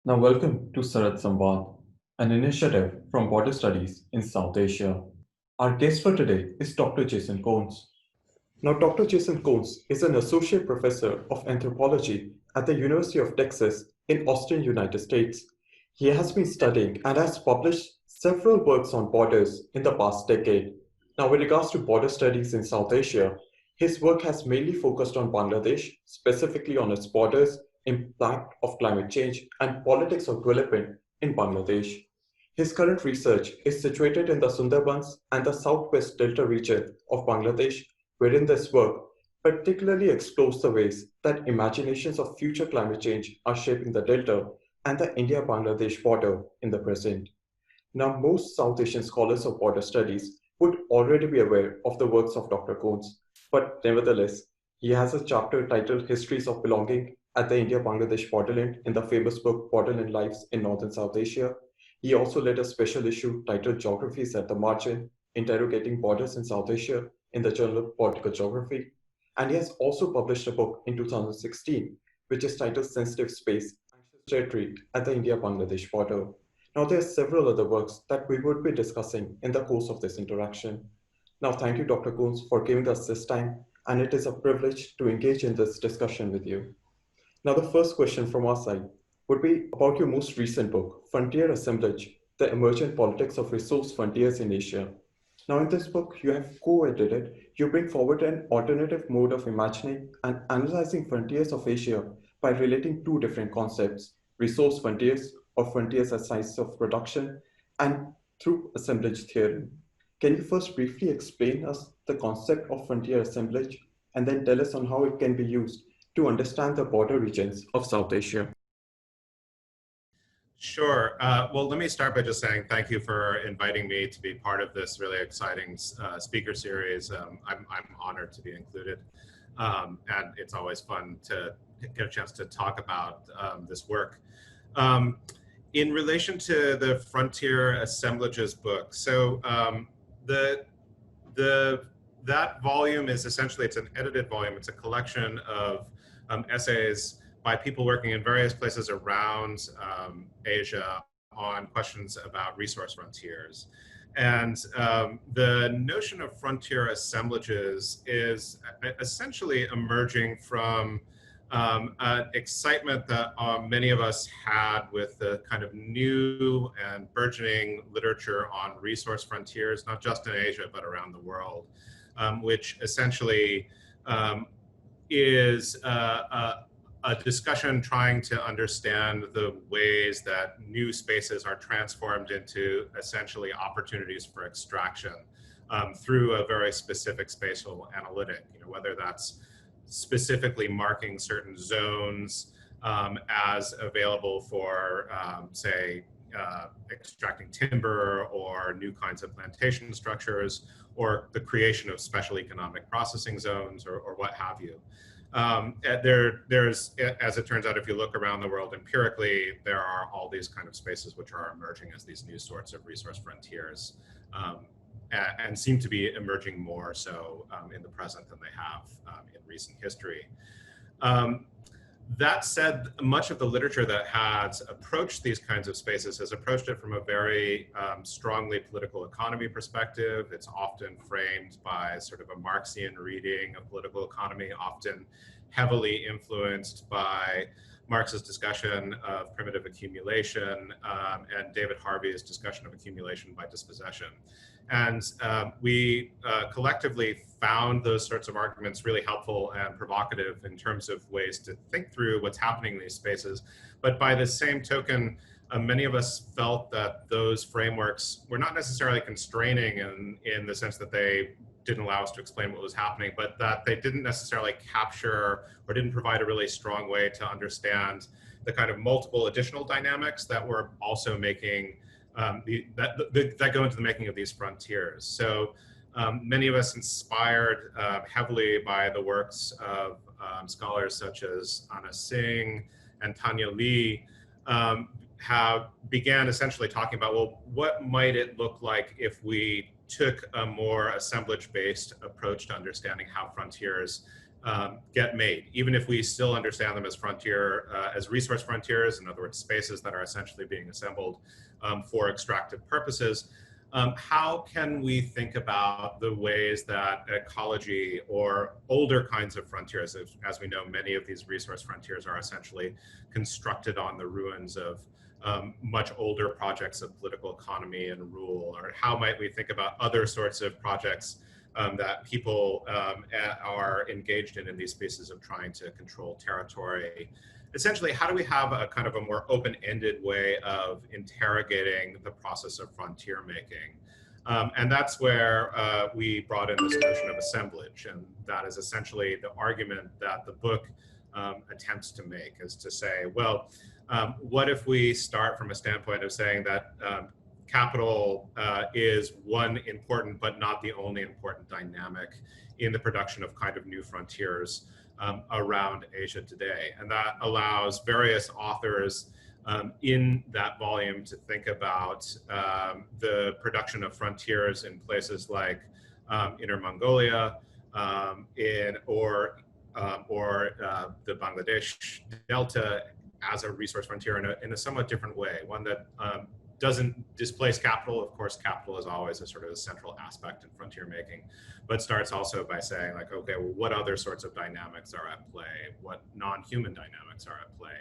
Now, welcome to Sarat Samvad, an initiative from Border Studies in South Asia. Our guest for today is Dr. Jason Cones. Now, Dr. Jason Cones is an associate professor of anthropology at the University of Texas in Austin, United States. He has been studying and has published several works on borders in the past decade. Now, with regards to border studies in South Asia, his work has mainly focused on Bangladesh, specifically on its borders, impact of climate change, and politics of development in Bangladesh. His current research is situated in the Sundarbans and the southwest delta region of Bangladesh, wherein this work particularly explores the ways that imaginations of future climate change are shaping the delta and the India-Bangladesh border in the present. Now, most South Asian scholars of border studies would already be aware of the works of Dr. Cones, but nevertheless, he has a chapter titled Histories of Belonging at the India-Bangladesh Borderland in the famous book Borderland Lives in Northern South Asia. He also led a special issue titled Geographies at the Margin, Interrogating Borders in South Asia in the Journal of Political Geography. And he has also published a book in 2016, which is titled Sensitive Space, Anxious Territory at the India-Bangladesh Border. Now, there are several other works that we would be discussing in the course of this interaction. Now, thank you, Dr. Coons, for giving us this time, and it is a privilege to engage in this discussion with you. Now, the first question from our side would be about your most recent book, Frontier Assemblages, The Emergent Politics of Resource Frontiers in Asia. Now, in this book, you have co-edited, you bring forward an alternative mode of imagining and analyzing frontiers of Asia by relating two different concepts, resource frontiers or frontiers as sites of production, and through assemblage theory. Can you first briefly explain us the concept of frontier assemblage and then tell us on how it can be used to understand the border regions of South Asia? Sure. Well, let me start by just saying thank you for inviting me to be part of this really exciting speaker series. I'm honored to be included. And it's always fun to get a chance to talk about this work. In relation to the Frontier Assemblages book, so that volume is essentially, it's an edited volume. It's a collection of essays by people working in various places around Asia on questions about resource frontiers. And the notion of frontier assemblages is essentially emerging from an excitement that many of us had with the kind of new and burgeoning literature on resource frontiers, not just in Asia, but around the world, which essentially is a discussion trying to understand the ways that new spaces are transformed into essentially opportunities for extraction through a very specific spatial analytic, whether that's specifically marking certain zones as available for, say, extracting timber or new kinds of plantation structures, or the creation of special economic processing zones, or what have you. There's, as it turns out, if you look around the world empirically, there are all these kind of spaces which are emerging as these new sorts of resource frontiers, and seem to be emerging more so in the present than they have in recent history. That said, much of the literature that has approached these kinds of spaces has approached it from a very strongly political economy perspective. It's often framed by sort of a Marxian reading of political economy, often heavily influenced by Marx's discussion of primitive accumulation and David Harvey's discussion of accumulation by dispossession. And we collectively found those sorts of arguments really helpful and provocative in terms of ways to think through what's happening in these spaces. But by the same token, many of us felt that those frameworks were not necessarily constraining in the sense that they didn't allow us to explain what was happening, but that they didn't necessarily capture or didn't provide a really strong way to understand the kind of multiple additional dynamics that were also making that go into the making of these frontiers. So many of us, inspired heavily by the works of scholars such as Anna Singh and Tanya Lee, began essentially talking about, well, what might it look like if we took a more assemblage-based approach to understanding how frontiers get made, even if we still understand them as as resource frontiers, in other words, spaces that are essentially being assembled for extractive purposes. How can we think about the ways that ecology or older kinds of frontiers, as we know, many of these resource frontiers are essentially constructed on the ruins of much older projects of political economy and rule, or how might we think about other sorts of projects that people are engaged in these spaces of trying to control territory. Essentially, how do we have a kind of a more open-ended way of interrogating the process of frontier making? And that's where we brought in this notion of assemblage, and that is essentially the argument that the book attempts to make, is to say, well, what if we start from a standpoint of saying that capital is one important but not the only important dynamic in the production of kind of new frontiers around Asia today. And that allows various authors in that volume to think about the production of frontiers in places like Inner Mongolia or the Bangladesh Delta as a resource frontier in a somewhat different way, one that doesn't displace capital. Of course, capital is always a sort of a central aspect in frontier making, but starts also by saying, like, okay, well, what other sorts of dynamics are at play? What non-human dynamics are at play?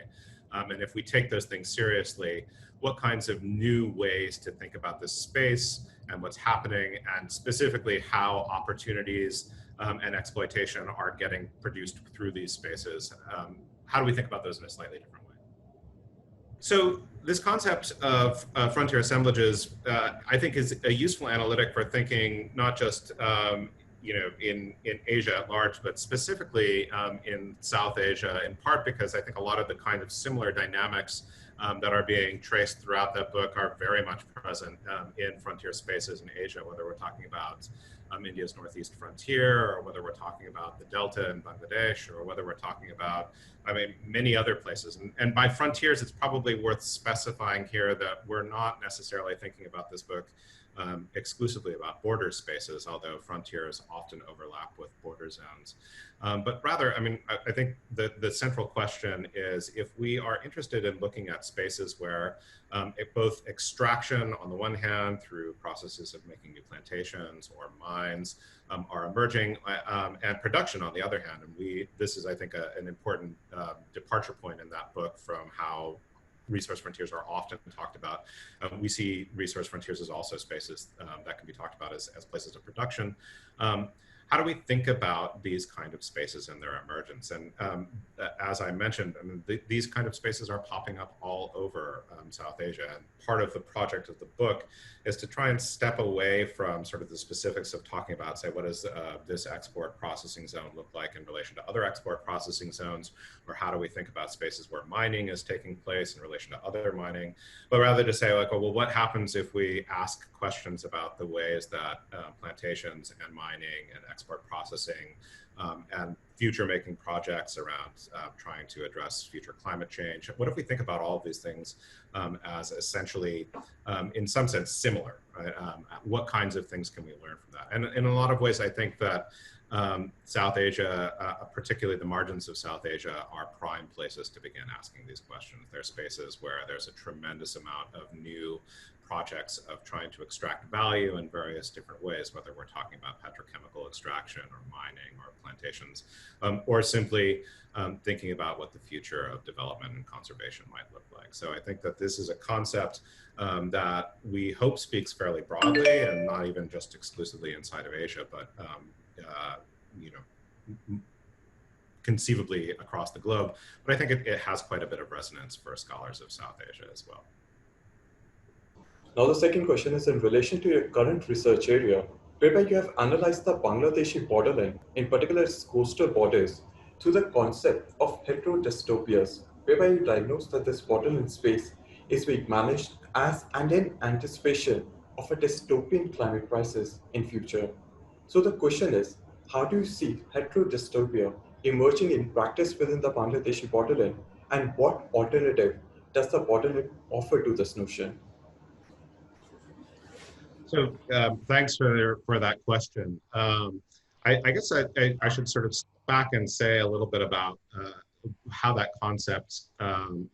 And if we take those things seriously, what kinds of new ways to think about this space and what's happening, and specifically how opportunities and exploitation are getting produced through these spaces? How do we think about those in a slightly different way? So this concept of frontier assemblages, I think, is a useful analytic for thinking not just in Asia at large, but specifically in South Asia, in part because I think a lot of the kind of similar dynamics that are being traced throughout that book are very much present in frontier spaces in Asia, whether we're talking about India's northeast frontier, or whether we're talking about the Delta in Bangladesh, or whether we're talking about, many other places. And by frontiers, it's probably worth specifying here that we're not necessarily thinking about this book exclusively about border spaces, although frontiers often overlap with border zones. But rather, I think the central question is, if we are interested in looking at spaces where both extraction on the one hand through processes of making new plantations or mines are emerging, and production on the other hand, and this is, I think, an important departure point in that book from how resource frontiers are often talked about. We see resource frontiers as also spaces that can be talked about as places of production. How do we think about these kind of spaces and their emergence? And as I mentioned, these kind of spaces are popping up all over South Asia. And part of the project of the book is to try and step away from sort of the specifics of talking about, say, what does this export processing zone look like in relation to other export processing zones, or how do we think about spaces where mining is taking place in relation to other mining, but rather to say, like, well, what happens if we ask questions about the ways that plantations and mining and export processing and future making projects around trying to address future climate change? What if we think about all of these things as essentially, in some sense, similar, right? What kinds of things can we learn from that? And in a lot of ways, I think that South Asia, particularly the margins of South Asia, are prime places to begin asking these questions. They're spaces where there's a tremendous amount of new projects of trying to extract value in various different ways, whether we're talking about petrochemical extraction or mining or plantations, or simply thinking about what the future of development and conservation might look like. So I think that this is a concept that we hope speaks fairly broadly, and not even just exclusively inside of Asia, but conceivably across the globe. But I think it has quite a bit of resonance for scholars of South Asia as well. Now the second question is in relation to your current research area, whereby you have analyzed the Bangladeshi borderland, in particular its coastal borders, through the concept of heterodystopias, whereby you diagnose that this borderland space is being managed as and in anticipation of a dystopian climate crisis in future. So the question is, how do you see heterodystopia emerging in practice within the Bangladeshi borderland, and what alternative does the borderland offer to this notion? So thanks for that question. I guess I should sort of back and say a little bit about how that concept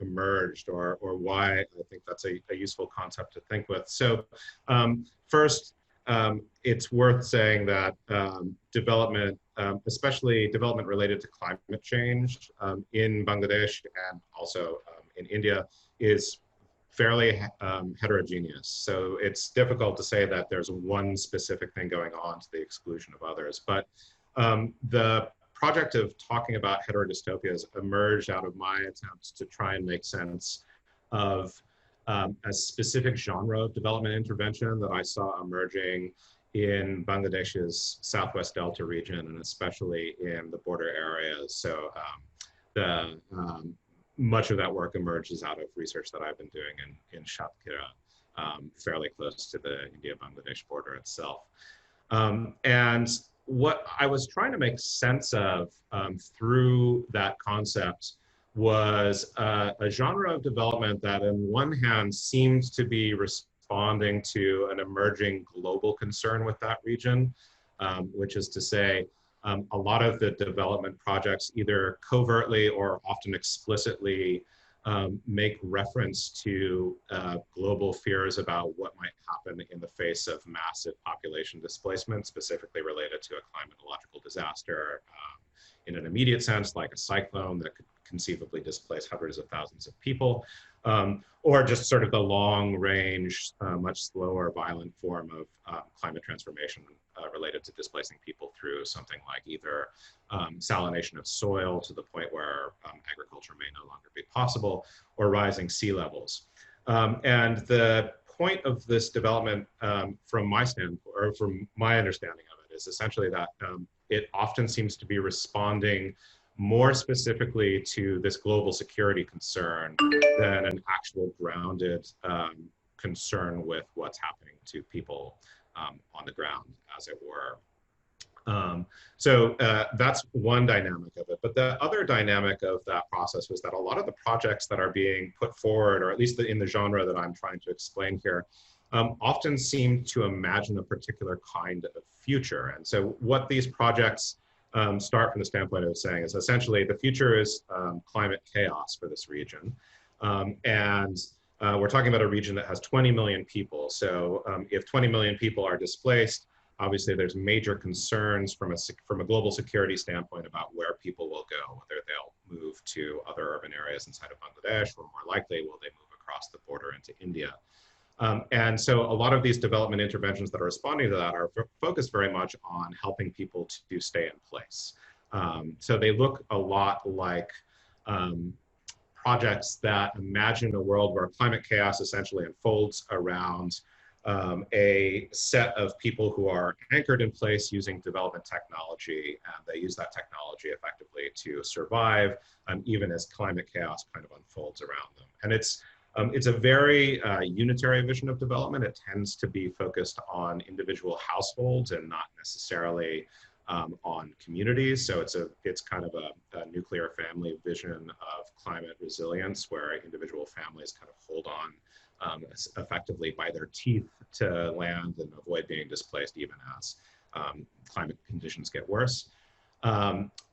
emerged, or why I think that's a useful concept to think with. So first, it's worth saying that development, especially development related to climate change in Bangladesh and also in India, is fairly heterogeneous. So it's difficult to say that there's one specific thing going on to the exclusion of others. But the project of talking about heterodystopias emerged out of my attempts to try and make sense of a specific genre of development intervention that I saw emerging in Bangladesh's Southwest Delta region, and especially in the border areas. So much of that work emerges out of research that I've been doing in Shatkhira, fairly close to the India-Bangladesh border itself. And what I was trying to make sense of through that concept was a genre of development that on one hand seems to be responding to an emerging global concern with that region, which is to say, a lot of the development projects either covertly or often explicitly make reference to global fears about what might happen in the face of massive population displacement, specifically related to a climatological disaster in an immediate sense, like a cyclone that could conceivably displace hundreds of thousands of people, or just sort of the long range, much slower, violent form of climate transformation related to displacing people through something like either salination of soil to the point where agriculture may no longer be possible, or rising sea levels. And the point of this development from my standpoint, or from my understanding of it, is essentially that it often seems to be responding more specifically to this global security concern than an actual grounded concern with what's happening to people on the ground, as it were. So that's one dynamic of it. But the other dynamic of that process was that a lot of the projects that are being put forward, or at least in the genre that I'm trying to explain here, often seem to imagine a particular kind of future. And so what these projects start from the standpoint of saying is essentially the future is climate chaos for this region. We're talking about a region that has 20 million people. So if 20 million people are displaced, obviously there's major concerns from a global security standpoint about where people will go, whether they'll move to other urban areas inside of Bangladesh, or more likely, will they move across the border into India? And so a lot of these development interventions that are responding to that are focused very much on helping people to stay in place. So they look a lot like projects that imagine a world where climate chaos essentially unfolds around a set of people who are anchored in place using development technology, and they use that technology effectively to survive, even as climate chaos kind of unfolds around them. And it's a very unitary vision of development. It tends to be focused on individual households and not necessarily on communities. So it's kind of a nuclear family vision of climate resilience, where individual families kind of hold on effectively by their teeth to land and avoid being displaced even as climate conditions get worse.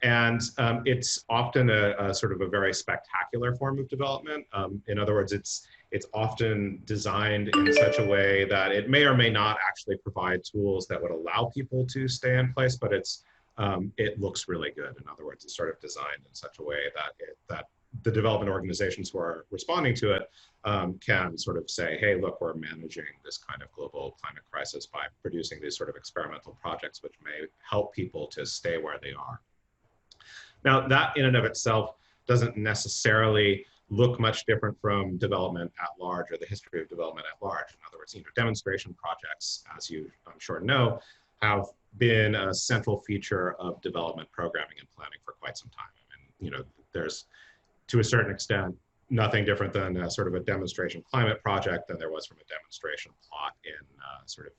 It's often a sort of a very spectacular form of development. In other words, it's often designed in such a way that it may or may not actually provide tools that would allow people to stay in place, but it looks really good. In other words, it's sort of designed in such a way that the development organizations who are responding to it can sort of say, hey, look, we're managing this kind of global climate crisis by producing these sort of experimental projects which may help people to stay where they are. Now, that in and of itself doesn't necessarily look much different from development at large, or the history of development at large. In other words, demonstration projects, as you I'm sure know, have been a central feature of development programming and planning for quite some time. And there's, to a certain extent, nothing different than a sort of a demonstration climate project than there was from a demonstration plot in sort of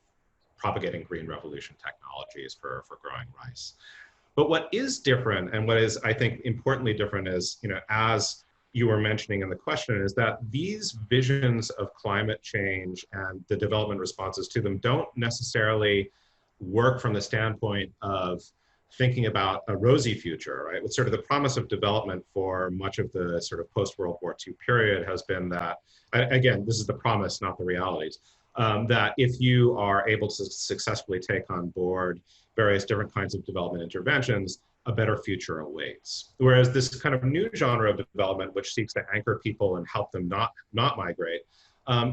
propagating green revolution technologies for growing rice. But what is different, and what is, I think, importantly different is, as you were mentioning in the question, is that these visions of climate change and the development responses to them don't necessarily work from the standpoint of thinking about a rosy future, right? With sort of the promise of development for much of the sort of post-World War II period has been that, again, this is the promise, not the realities, that if you are able to successfully take on board various different kinds of development interventions, a better future awaits. Whereas this kind of new genre of development, which seeks to anchor people and help them not migrate,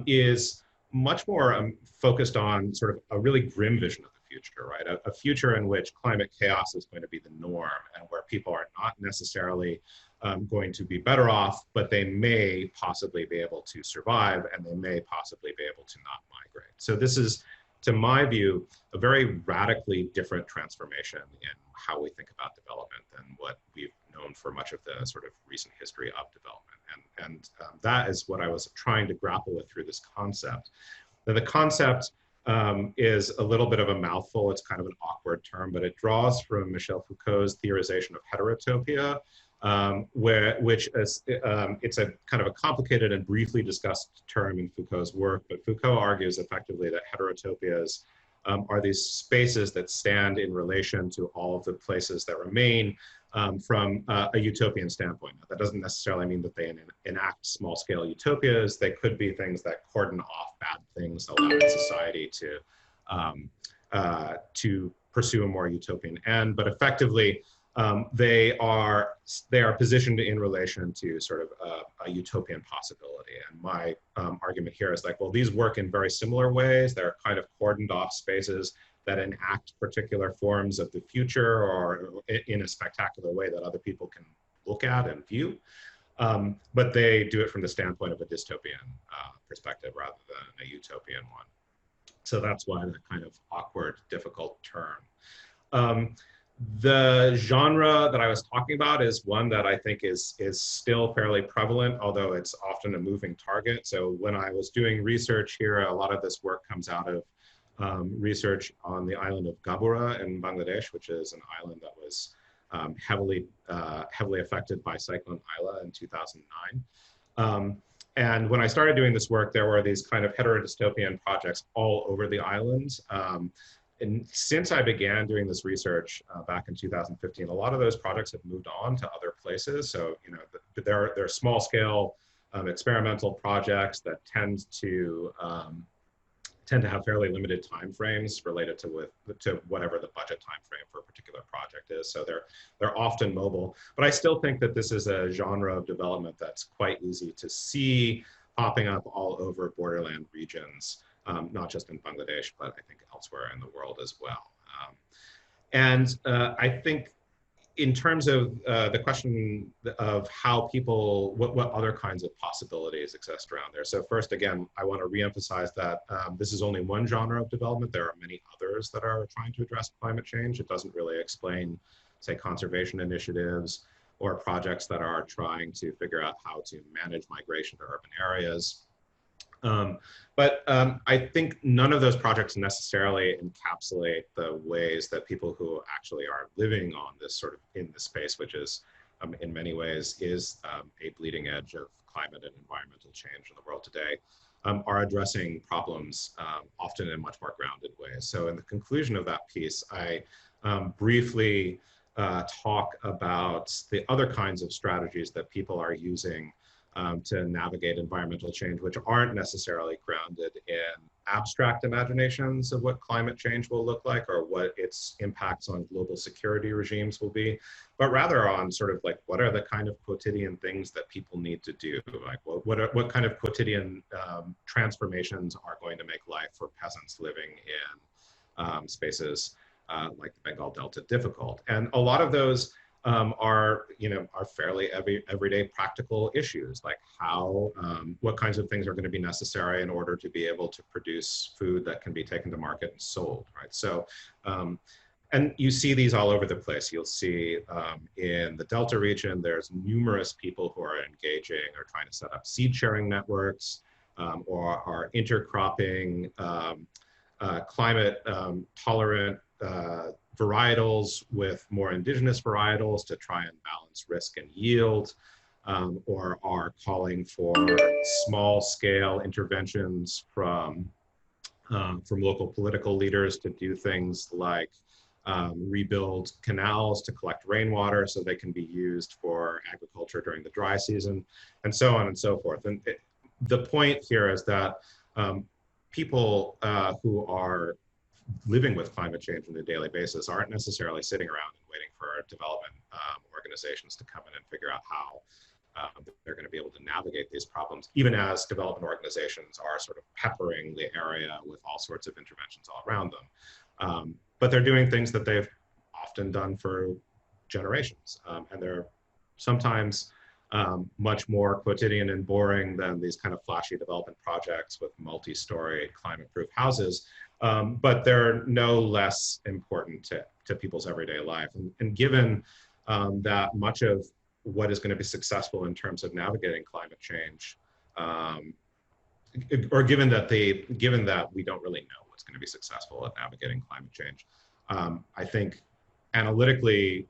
is much more focused on sort of a really grim vision of the future, right? A future in which climate chaos is going to be the norm and where people are not necessarily going to be better off, but they may possibly be able to survive and they may possibly be able to not migrate. So this is, to my view, a very radically different transformation in how we think about development than what we've known for much of the sort of recent history of development. And that is what I was trying to grapple with through this concept. Now, the concept is a little bit of a mouthful. It's kind of an awkward term, but it draws from Michel Foucault's theorization of heterotopia, which is, it's a kind of a complicated and briefly discussed term in Foucault's work, but Foucault argues effectively that heterotopias are these spaces that stand in relation to all of the places that remain from a utopian standpoint. That doesn't necessarily mean that they enact small-scale utopias. They could be things that cordon off bad things, allowing society to pursue a more utopian end. But effectively, they are positioned in relation to sort of a utopian possibility. And my argument here is like, well, these work in very similar ways. They're kind of cordoned off spaces that enact particular forms of the future or in a spectacular way that other people can look at and view. But they do it from the standpoint of a dystopian perspective rather than a utopian one. So that's why the kind of awkward, difficult term. The genre that I was talking about is one that I think is still fairly prevalent, although it's often a moving target. So when I was doing research here, a lot of this work comes out of research on the island of Gabura in Bangladesh, which is an island that was heavily affected by Cyclone Isla in 2009. And when I started doing this work, there were these kind of heterodystopian projects all over the island. And since I began doing this research back in 2015, a lot of those projects have moved on to other places. So, you know, they're small scale experimental projects that tend to have fairly limited timeframes related to whatever the budget timeframe for a particular project is. So they're often mobile, but I still think that this is a genre of development that's quite easy to see popping up all over borderland regions. Not just in Bangladesh, but I think elsewhere in the world as well. I think in terms of the question of how people, what other kinds of possibilities exist around there. So first, again, I want to reemphasize that this is only one genre of development. There are many others that are trying to address climate change. It doesn't really explain, say, conservation initiatives or projects that are trying to figure out how to manage migration to urban areas. But I think none of those projects necessarily encapsulate the ways that people who actually are living on this sort of in this space, which is in many ways is a bleeding edge of climate and environmental change in the world today, are addressing problems often in much more grounded ways. So in the conclusion of that piece, I briefly talk about the other kinds of strategies that people are using to navigate environmental change, which aren't necessarily grounded in abstract imaginations of what climate change will look like or what its impacts on global security regimes will be, but rather on sort of like, what are the kind of quotidian things that people need to do? Like, what kind of quotidian transformations are going to make life for peasants living in spaces like the Bengal Delta difficult? And a lot of those are fairly everyday practical issues, like how, what kinds of things are going to be necessary in order to be able to produce food that can be taken to market and sold, right? So, and you see these all over the place. You'll see in the Delta region, there's numerous people who are engaging or trying to set up seed sharing networks or are intercropping climate tolerant varietals with more indigenous varietals to try and balance risk and yield, or are calling for small scale interventions from local political leaders to do things like rebuild canals to collect rainwater so they can be used for agriculture during the dry season, and so on and so forth. And the point here is that people who are living with climate change on a daily basis aren't necessarily sitting around and waiting for development organizations to come in and figure out how they're going to be able to navigate these problems, even as development organizations are sort of peppering the area with all sorts of interventions all around them. But they're doing things that they've often done for generations, and they're sometimes much more quotidian and boring than these kind of flashy development projects with multi-story climate-proof houses, but they're no less important to people's everyday life. And given that much of what is going to be successful in terms of navigating climate change, or given that we don't really know what's going to be successful at navigating climate change, I think analytically,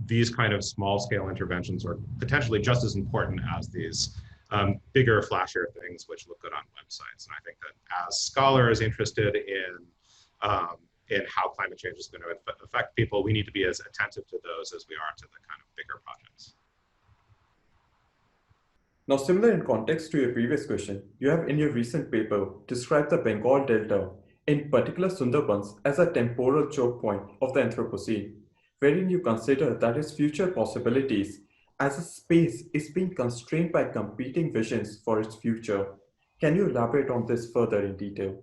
these kind of small-scale interventions are potentially just as important as these bigger, flashier things which look good on websites. And I think that as scholars interested in how climate change is going to affect people, we need to be as attentive to those as we are to the kind of bigger projects. Now, similar in context to your previous question, you have in your recent paper described the Bengal Delta, in particular Sundarbans, as a temporal choke point of the Anthropocene, wherein you consider that its future possibilities as a space is being constrained by competing visions for its future. Can you elaborate on this further in detail?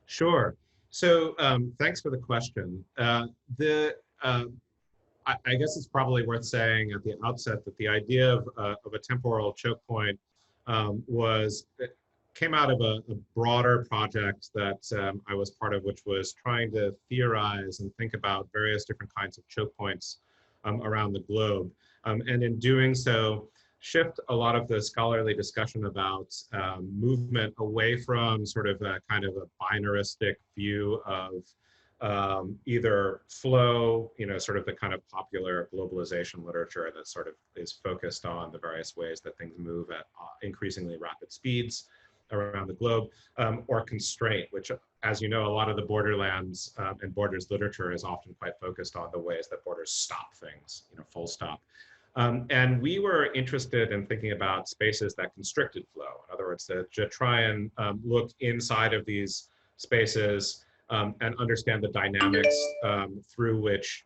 Sure. So thanks for the question. I guess it's probably worth saying at the outset that the idea of a temporal choke point came out of a broader project that I was part of, which was trying to theorize and think about various different kinds of choke points around the globe. And in doing so, shift a lot of the scholarly discussion about movement away from sort of a kind of a binaristic view of either flow, sort of the kind of popular globalization literature that sort of is focused on the various ways that things move at increasingly rapid speeds around the globe, or constraint, which, as you know, a lot of the borderlands and borders literature is often quite focused on the ways that borders stop things, full stop. And we were interested in thinking about spaces that constricted flow. In other words, to try and look inside of these spaces and understand the dynamics through which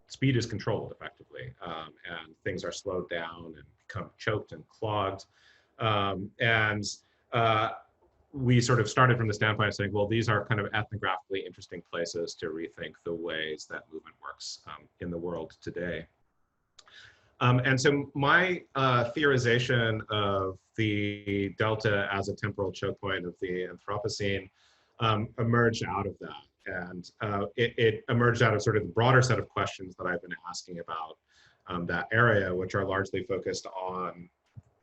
speed is controlled effectively, and things are slowed down and become choked and clogged. We sort of started from the standpoint of saying, well, these are kind of ethnographically interesting places to rethink the ways that movement works in the world today. And so my theorization of the delta as a temporal choke point of the Anthropocene emerged out of that. And it emerged out of sort of the broader set of questions that I've been asking about that area, which are largely focused on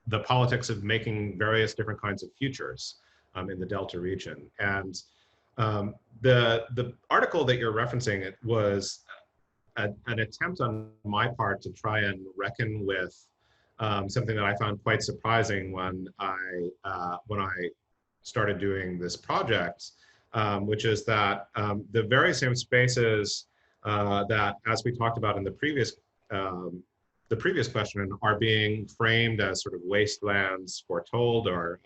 the politics of making various different kinds of futures in the Delta region. And the article that you're referencing, it was an attempt on my part to try and reckon with something that I found quite surprising when I started doing this project, which is that the very same spaces that, as we talked about in the previous question, are being framed as sort of wastelands foretold or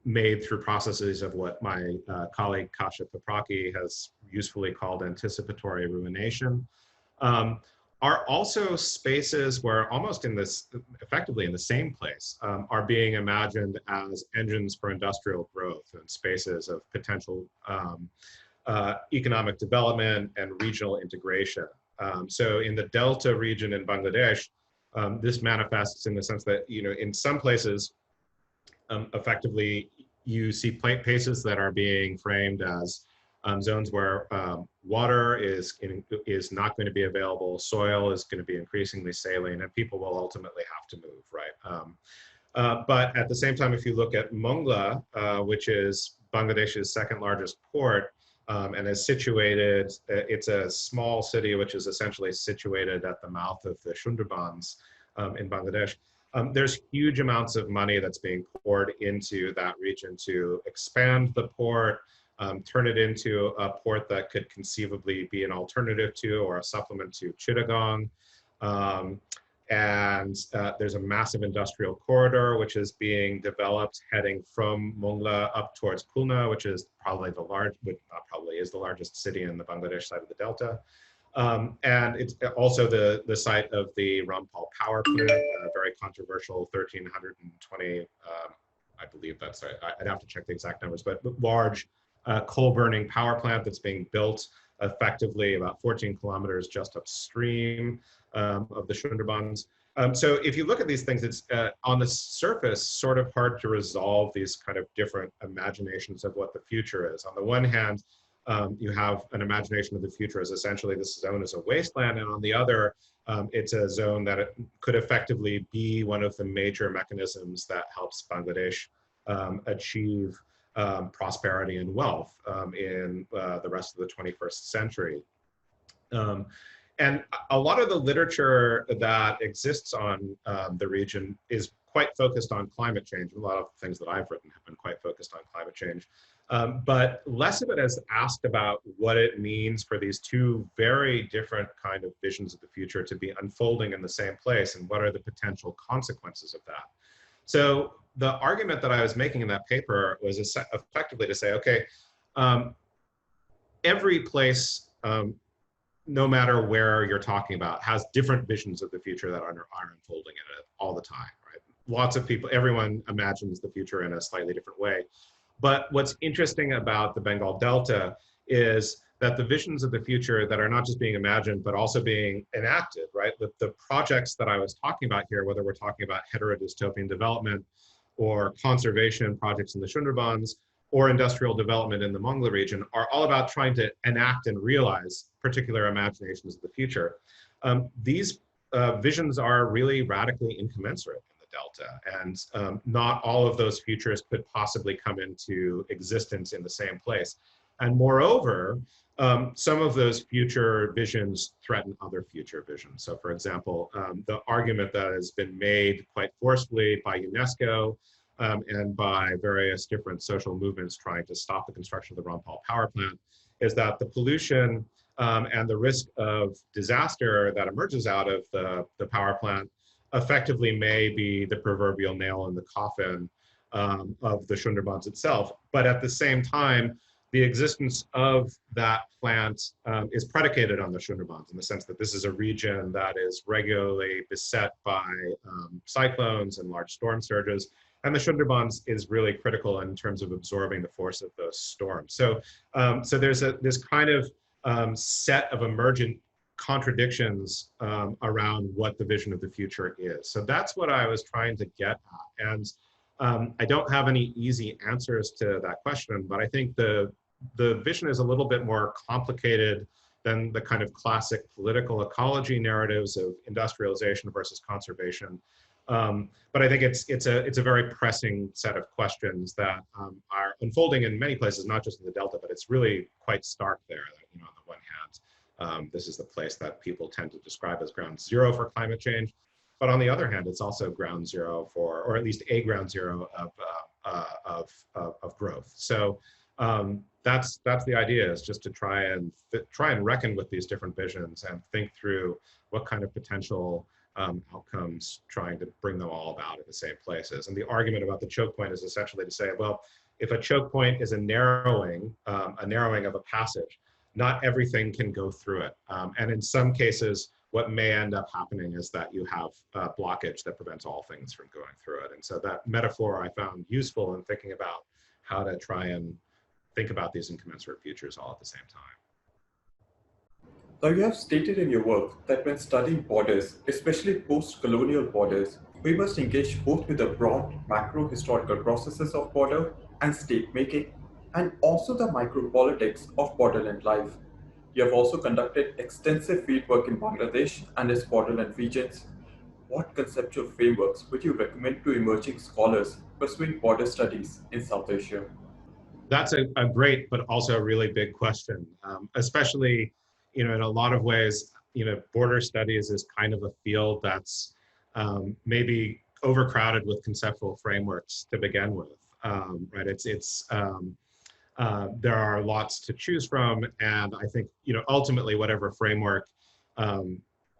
made through processes of what my colleague Kasia Paprocki has usefully called anticipatory ruination, are also spaces where almost effectively in the same place, are being imagined as engines for industrial growth and spaces of potential economic development and regional integration. So in the Delta region in Bangladesh, this manifests in the sense that, in some places, effectively, you see places that are being framed as zones where water is not going to be available, soil is going to be increasingly saline, and people will ultimately have to move, right? But at the same time, if you look at Mongla, which is Bangladesh's second largest port, and is situated, it's a small city which is essentially situated at the mouth of the Sundarbans in Bangladesh. There's huge amounts of money that's being poured into that region to expand the port, turn it into a port that could conceivably be an alternative to or a supplement to Chittagong. There's a massive industrial corridor which is being developed heading from Mongla up towards Khulna, which is probably is the largest city in the Bangladesh side of the delta. And it's also the site of the Rampal power plant, a very controversial 1,320, I believe that's right. I'd have to check the exact numbers, but large coal burning power plant that's being built effectively about 14 kilometers just upstream of the Sundarbans. So if you look at these things, it's on the surface sort of hard to resolve these kind of different imaginations of what the future is. On the one hand, you have an imagination of the future as essentially this zone is a wasteland, and on the other, it's a zone that it could effectively be one of the major mechanisms that helps Bangladesh achieve prosperity and wealth in the rest of the 21st century. And a lot of the literature that exists on the region is quite focused on climate change. A lot of things that I've written have been quite focused on climate change. But less of it has asked about what it means for these two very different kind of visions of the future to be unfolding in the same place, and what are the potential consequences of that. So the argument that I was making in that paper was effectively to say, okay, every place, no matter where you're talking about, has different visions of the future that are unfolding in it all the time, right? Lots of people, everyone imagines the future in a slightly different way. But what's interesting about the Bengal Delta is that the visions of the future that are not just being imagined, but also being enacted, right? The projects that I was talking about here, whether we're talking about heterodystopian development or conservation projects in the Sundarbans or industrial development in the Mongla region, are all about trying to enact and realize particular imaginations of the future. These visions are really radically incommensurate in the Delta, and not all of those futures could possibly come into existence in the same place. And moreover, some of those future visions threaten other future visions. So for example, the argument that has been made quite forcefully by UNESCO and by various different social movements trying to stop the construction of the Rampal power plant is that the pollution and the risk of disaster that emerges out of the power plant effectively may be the proverbial nail in the coffin of the Sundarbans itself. But at the same time, the existence of that plant is predicated on the Sundarbans in the sense that this is a region that is regularly beset by cyclones and large storm surges. And the Sundarbans is really critical in terms of absorbing the force of those storms. So, so there's this kind of set of emergent contradictions around what the vision of the future is. So that's what I was trying to get at. And I don't have any easy answers to that question, but I think the vision is a little bit more complicated than the kind of classic political ecology narratives of industrialization versus conservation. But I think it's a very pressing set of questions that are unfolding in many places, not just in the Delta, but it's really quite stark there. You know, on the one hand, this is the place that people tend to describe as ground zero for climate change. But on the other hand, it's also ground zero for, or at least a ground zero of growth. So that's the idea, is just to try and reckon with these different visions and think through what kind of potential outcomes trying to bring them all about in the same places. And the argument about the choke point is essentially to say, well, if a choke point is a narrowing of a passage, not everything can go through it. And in some cases, what may end up happening is that you have a blockage that prevents all things from going through it. And so that metaphor I found useful in thinking about how to try and think about these incommensurate futures all at the same time. Now, you have stated in your work that when studying borders, especially post-colonial borders, we must engage both with the broad macro-historical processes of border and state-making, and also the micropolitics of borderland life. You have also conducted extensive fieldwork in Bangladesh and its borderland regions. What conceptual frameworks would you recommend to emerging scholars pursuing border studies in South Asia? That's a great, but also a really big question, especially, you know, in a lot of ways, you know, border studies is kind of a field that's maybe overcrowded with conceptual frameworks to begin with, right? There are lots to choose from, and I think, you know, ultimately whatever framework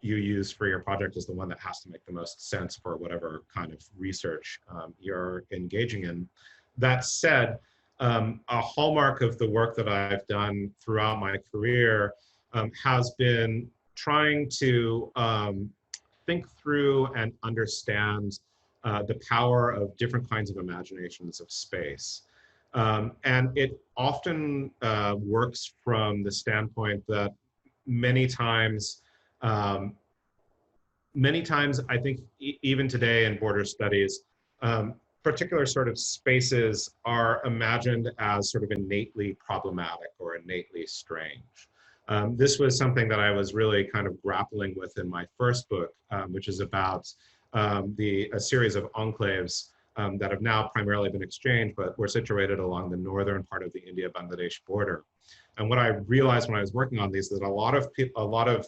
you use for your project is the one that has to make the most sense for whatever kind of research you're engaging in. That said, a hallmark of the work that I've done throughout my career has been trying to think through and understand the power of different kinds of imaginations of space. And it often works from the standpoint that many times, I think even today in border studies, particular sort of spaces are imagined as sort of innately problematic or innately strange. This was something that I was really kind of grappling with in my first book, which is about a series of enclaves that have now primarily been exchanged, but were situated along the northern part of the India-Bangladesh border. And what I realized when I was working on these is that a lot of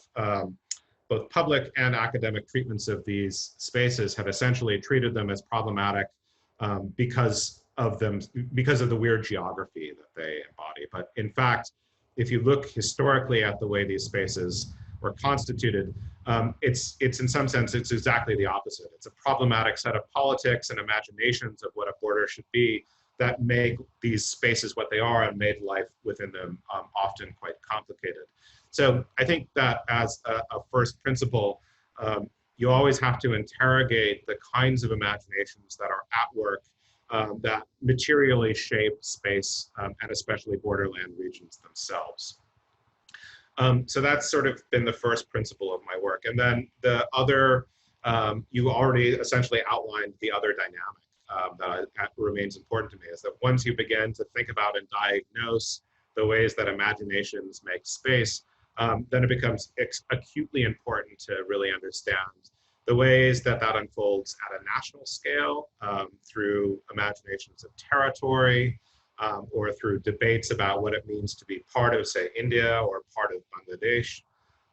both public and academic treatments of these spaces have essentially treated them as problematic because of the weird geography that they embody. But in fact, if you look historically at the way these spaces were constituted, it's in some sense, it's exactly the opposite. It's a problematic set of politics and imaginations of what a border should be that make these spaces what they are and made life within them often quite complicated. So I think that as a first principle, you always have to interrogate the kinds of imaginations that are at work that materially shape space and especially borderland regions themselves. So that's sort of been the first principle of my work. And then the other, you already essentially outlined the other dynamic that remains important to me, is that once you begin to think about and diagnose the ways that imaginations make space, then it becomes acutely important to really understand the ways that that unfolds at a national scale through imaginations of territory, or through debates about what it means to be part of, say, India or part of Bangladesh.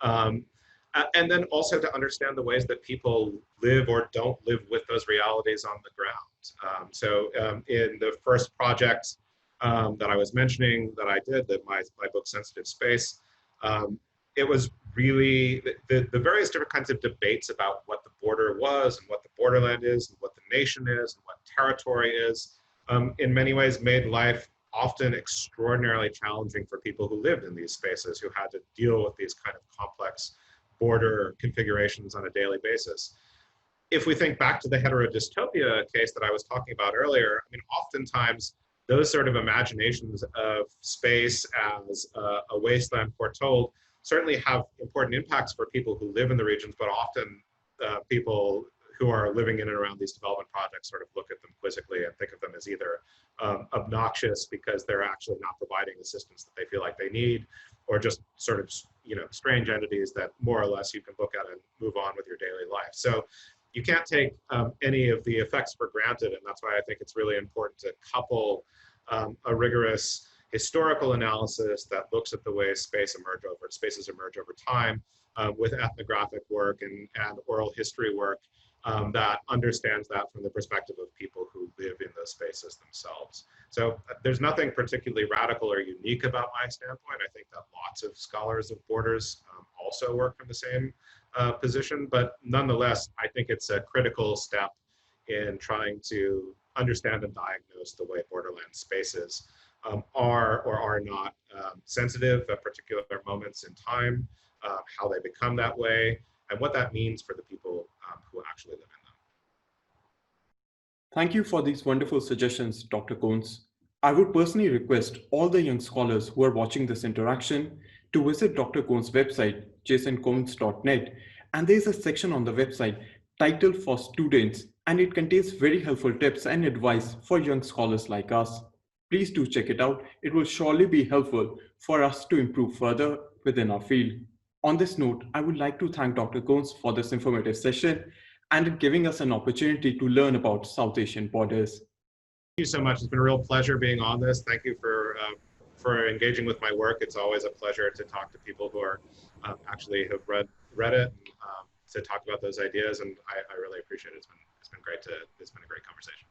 And then also to understand the ways that people live or don't live with those realities on the ground. So in the first project that I was mentioning that I did, my book, Sensitive Space, it was really the various different kinds of debates about what the border was and what the borderland is and what the nation is and what territory is, in many ways made life often extraordinarily challenging for people who lived in these spaces, who had to deal with these kind of complex border configurations on a daily basis. If we think back to the heterodystopia case that I was talking about earlier, I mean, oftentimes those sort of imaginations of space as a wasteland foretold certainly have important impacts for people who live in the regions, but often people who are living in and around these development projects sort of look at them quizzically and think of them as either obnoxious because they're actually not providing assistance that they feel like they need, or just sort of, you know, strange entities that more or less you can look at and move on with your daily life. So you can't take any of the effects for granted, and that's why I think it's really important to couple a rigorous historical analysis that looks at the way spaces emerge over time with ethnographic work and oral history work that understands that from the perspective of people who live in those spaces themselves. So there's nothing particularly radical or unique about my standpoint. I think that lots of scholars of borders also work from the same position, but nonetheless, I think it's a critical step in trying to understand and diagnose the way borderland spaces are or are not sensitive at particular moments in time, how they become that way, and what that means for the people who actually live in them. Thank you for these wonderful suggestions, Dr. Cones. I would personally request all the young scholars who are watching this interaction to visit Dr. Cones' website, jasoncones.net, and there is a section on the website titled For Students, and it contains very helpful tips and advice for young scholars like us. Please do check it out. It will surely be helpful for us to improve further within our field. On this note, I would like to thank Dr. Cones for this informative session and in giving us an opportunity to learn about South Asian borders. Thank you so much. It's been a real pleasure being on this. Thank you for engaging with my work. It's always a pleasure to talk to people who are actually have read it and to talk about those ideas. And I really appreciate it. It's been great. It's been a great conversation.